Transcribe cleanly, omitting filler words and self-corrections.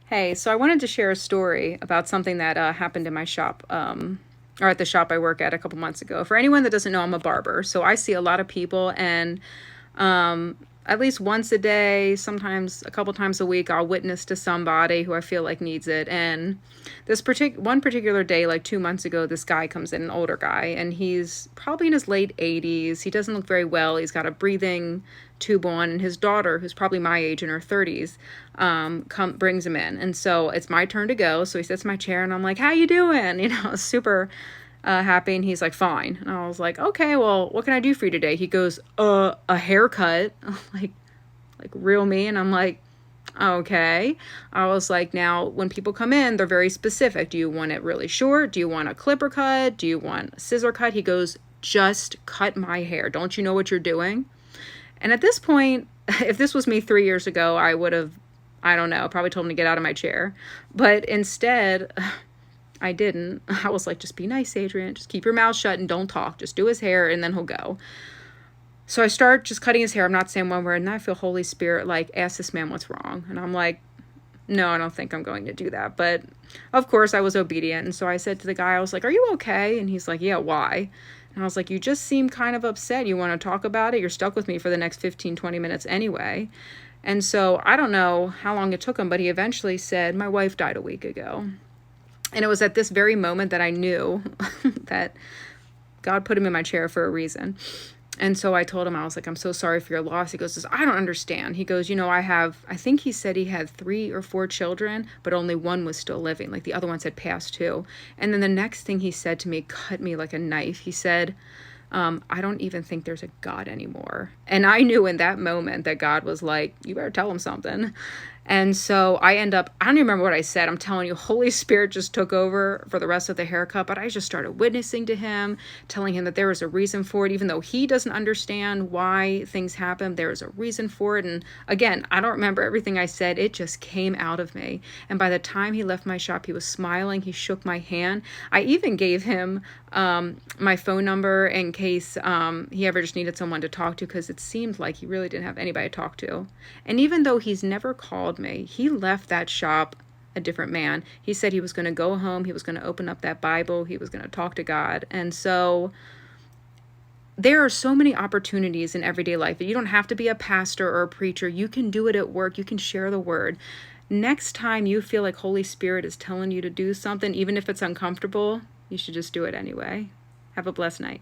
Hey, so I wanted to share a story about something that happened in my shop, or at the shop I work at a couple months ago. For anyone that doesn't know, I'm a barber, so I see a lot of people, and at least once a day, sometimes a couple times a week, I'll witness to somebody who I feel like needs it. And one particular day, like 2 months ago, this guy comes in, an older guy, and he's probably in his late 80s. He doesn't look very well. He's got a breathing tube on, and his daughter, who's probably my age in her 30s, brings him in. And so it's my turn to go. So he sits in my chair, and I'm like, "How you doing?" Super happy. And he's like, "Fine." And I was like, "Okay, well, what can I do for you today?" He goes, a haircut." like like real me. And I'm like, "Okay." I was like, "Now when people come in, they're very specific. Do you want it really short? Do you want a clipper cut? Do you want a scissor cut?" He goes, "Just cut my hair. Don't you know what you're doing?" And at this point, if this was me 3 years ago, I would have, I don't know, probably told him to get out of my chair. But instead, I didn't. I was like, "Just be nice, Adrian. Just keep your mouth shut and don't talk. Just do his hair and then he'll go." So I start just cutting his hair. I'm not saying one word. And I feel Holy Spirit like, "Ask this man what's wrong." And I'm like, "No, I don't think I'm going to do that." But of course, I was obedient. And so I said to the guy, I was like, "Are you okay?" And he's like, "Yeah, why?" And I was like, "You just seem kind of upset. You want to talk about it? You're stuck with me for the next 15, 20 minutes anyway." And so I don't know how long it took him, but he eventually said, "My wife died a week ago." And it was at this very moment that I knew that God put him in my chair for a reason. And so I told him, I was like, "I'm so sorry for your loss." He goes, "I don't understand." He goes, I think he said he had 3 or 4 children, but only one was still living. Like the other ones had passed too. And then the next thing he said to me cut me like a knife. He said, "I don't even think there's a God anymore." And I knew in that moment that God was like, "You better tell him something." And so I don't even remember what I said. I'm telling you, Holy Spirit just took over for the rest of the haircut. But I just started witnessing to him, telling him that there was a reason for it, even though he doesn't understand why things happen. There is a reason for it. And again, I don't remember everything I said. It just came out of me. And by the time he left my shop, he was smiling. He shook my hand. I even gave him my phone number in case he ever just needed someone to talk to, because it seemed like he really didn't have anybody to talk to. And even though he's never called me, he left that shop a different man. He said he was going to go home, he was going to open up that Bible, he was going to talk to God. And so there are so many opportunities in everyday life. You don't have to be a pastor or a preacher. You can do it at work. You can share the word. Next time you feel like Holy Spirit is telling you to do something, even if it's uncomfortable, you should just do it anyway. Have a blessed night.